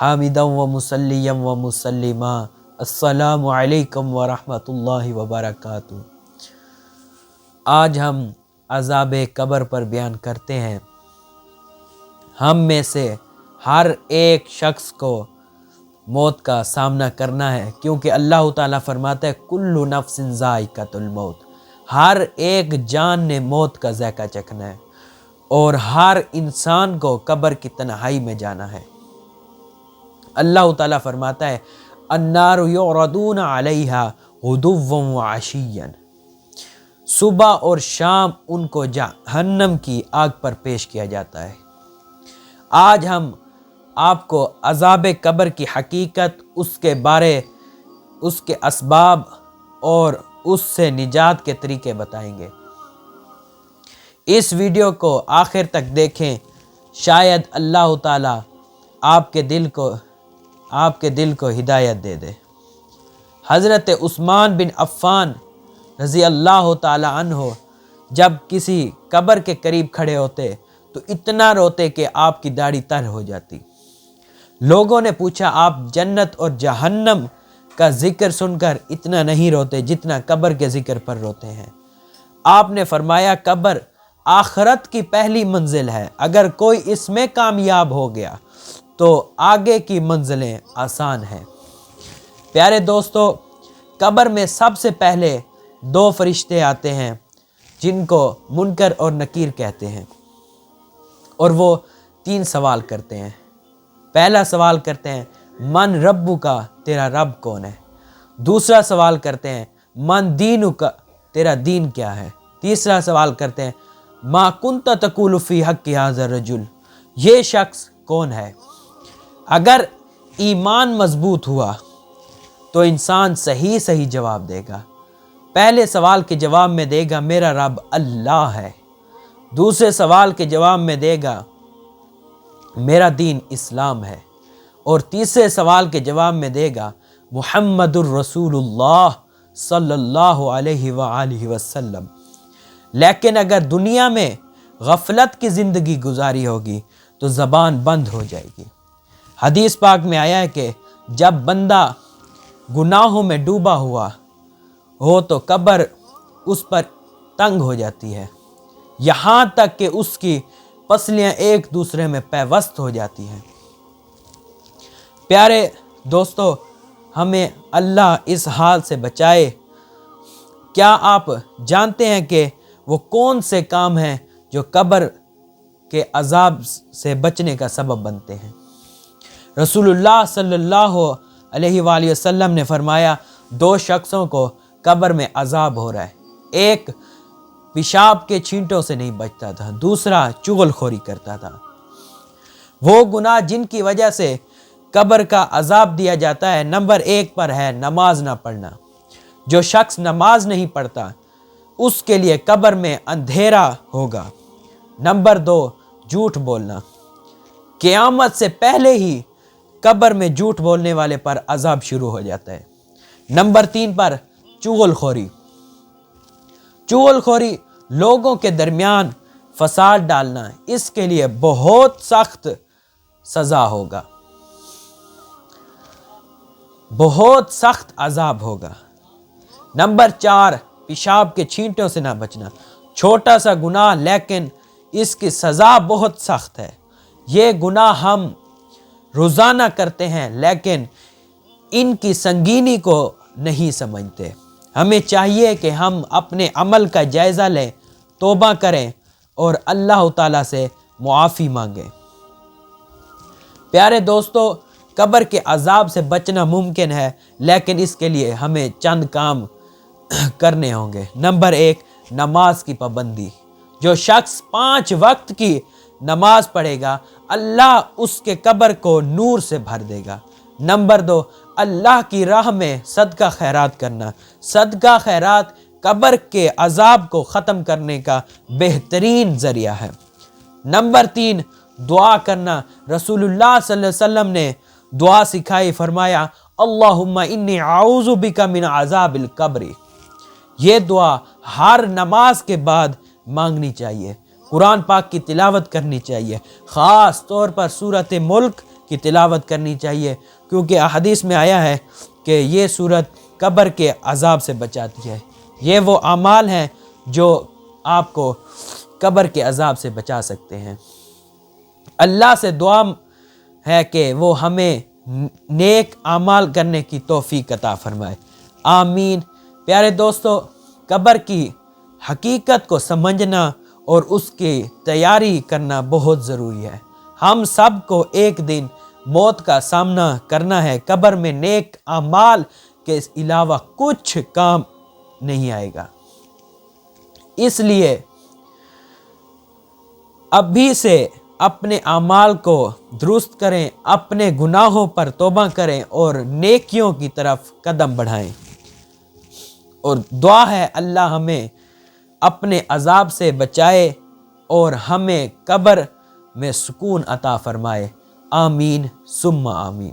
हामिदन व मुसल्लियन व मुसल्लिमा अस्सलामु अलैकुम व रहमतुल्लाहि व बरकातुहू। आज हम अज़ाब कब्र पर बयान करते हैं। हम में से हर एक शख्स को मौत का सामना करना है, क्योंकि अल्लाह ताला फरमाता है कुल्लु नफ्सिन ज़ाइक़तुल मौत, हर एक जान ने मौत का ज़ायक़ा चखना है और हर इंसान को कब्र की तन्हाई में जाना है। अल्लाह ताला फरमाता है अन्नारु युरदूना अलैहा गुदुव्वन व अशिय्यन, सुबह और शाम उनको जहन्नम की आग पर पेश किया जाता है। आज हम आपको अज़ाब कब्र की हकीकत, उसके बारे, उसके असबाब और उससे निजात के तरीके बताएंगे। इस वीडियो को आखिर तक देखें, शायद अल्लाह ताला आपके दिल को हिदायत दे दे। हज़रत उस्मान बिन अफ़्फ़ान रज़ी अल्लाह ताला अन्हो जब किसी कब्र के करीब खड़े होते तो इतना रोते कि आपकी दाढ़ी तर हो जाती। लोगों ने पूछा, आप जन्नत और जहन्नम का जिक्र सुनकर इतना नहीं रोते जितना कब्र के जिक्र पर रोते हैं। आपने फरमाया, कब्र आखरत की पहली मंजिल है, अगर कोई इसमें कामयाब हो गया तो आगे की मंजिलें आसान हैं। प्यारे दोस्तों, कब्र में सबसे पहले दो फरिश्ते आते हैं जिनको मुनकर और नकीर कहते हैं, और वो तीन सवाल करते हैं। पहला सवाल करते हैं मन रब्बु का, तेरा रब कौन है। दूसरा सवाल करते हैं मन दीनु का, तेरा दीन क्या है। तीसरा सवाल करते हैं मा कुंता तकुलु फी हक्की हाज़ा रजुल, ये शख्स कौन है। अगर ईमान मजबूत हुआ तो इंसान सही सही जवाब देगा। पहले सवाल के जवाब में देगा मेरा रब अल्लाह है। दूसरे सवाल के जवाब में देगा मेरा दीन इस्लाम है। और तीसरे सवाल के जवाब में देगा मुहम्मदुर रसूलुल्लाह सल्लल्लाहु अलैहि व आलिहि वसल्लम। लेकिन अगर दुनिया में गफलत की ज़िंदगी गुजारी होगी तो ज़बान बंद हो जाएगी। हदीस पाक में आया है कि जब बंदा गुनाहों में डूबा हुआ हो तो कब्र उस पर तंग हो जाती है, यहाँ तक कि उसकी पसलियाँ एक दूसरे में पैवस्त हो जाती हैं। प्यारे दोस्तों, हमें अल्लाह इस हाल से बचाए। क्या आप जानते हैं कि वो कौन से काम हैं जो कब्र के अजाब से बचने का सबब बनते हैं। रसूलुल्लाह सल्लल्लाहु अलैहि वसल्लम ने फरमाया, दो शख्सों को कब्र में अजाब हो रहा है। एक पेशाब के छींटों से नहीं बचता था, दूसरा चुगलखोरी करता था। वो गुनाह जिनकी वजह से कब्र का अजाब दिया जाता है, नंबर एक पर है नमाज ना पढ़ना। जो शख्स नमाज नहीं पढ़ता उसके लिए कब्र में अंधेरा होगा। नंबर दो, झूठ बोलना। क़यामत से पहले ही कब्र में झूठ बोलने वाले पर अजाब शुरू हो जाता है। नंबर तीन पर चुगलखोरी। चुगलखोरी लोगों के दरमियान फसाद डालना, इसके लिए बहुत सख्त सज़ा होगा, बहुत सख्त अजाब होगा। नंबर चार, पेशाब के छींटों से ना बचना। छोटा सा गुनाह लेकिन इसकी सज़ा बहुत सख्त है। ये गुनाह हम रोज़ाना करते हैं लेकिन इनकी संगीनी को नहीं समझते। हमें चाहिए कि हम अपने अमल का जायज़ा लें, तौबा करें और अल्लाह ताला से मुआफ़ी मांगें। प्यारे दोस्तों, कब्र के अजाब से बचना मुमकिन है, लेकिन इसके लिए हमें चंद काम करने होंगे। नंबर एक, नमाज की पाबंदी। जो शख्स 5 वक्त की नमाज पढ़ेगा अल्लाह उसके कब्र को नूर से भर देगा। नंबर दो, अल्लाह की राह में सदका खैरात करना। सदका खैरात कब्र के अजाब को ख़त्म करने का बेहतरीन ज़रिया है। नंबर तीन, दुआ करना। रसूलुल्लाह सल्लल्लाहु अलैहि वसल्लम ने दुआ सिखाई, फरमाया अल्लाहुम्मा इन्नी आऊज़ु बिका मिन अज़ाबिल कब्री। ये दुआ हर नमाज के बाद मांगनी चाहिए। कुरान पाक की तिलावत करनी चाहिए, ख़ास तौर पर सूरत मुल्क کی تلاوت کرنی چاہیے، کیونکہ احادیث میں آیا ہے کہ یہ سورت قبر کے عذاب سے بچاتی ہے۔ یہ وہ اعمال ہیں جو آپ کو قبر کے عذاب سے بچا سکتے ہیں۔ اللہ سے دعا ہے کہ وہ ہمیں نیک اعمال کرنے کی توفیق عطا فرمائے، آمین۔ پیارے دوستو، قبر کی حقیقت کو سمجھنا اور اس کی تیاری کرنا بہت ضروری ہے۔ ہم سب کو ایک دن موت کا سامنا کرنا ہے۔ قبر میں نیک اعمال کے علاوہ کچھ کام نہیں آئے گا، اس لیے ابھی سے اپنے اعمال کو درست کریں، اپنے گناہوں پر توبہ کریں اور نیکیوں کی طرف قدم بڑھائیں، اور دعا ہے اللہ ہمیں اپنے عذاب سے بچائے اور ہمیں قبر میں سکون عطا فرمائے، آمین ثم آمین۔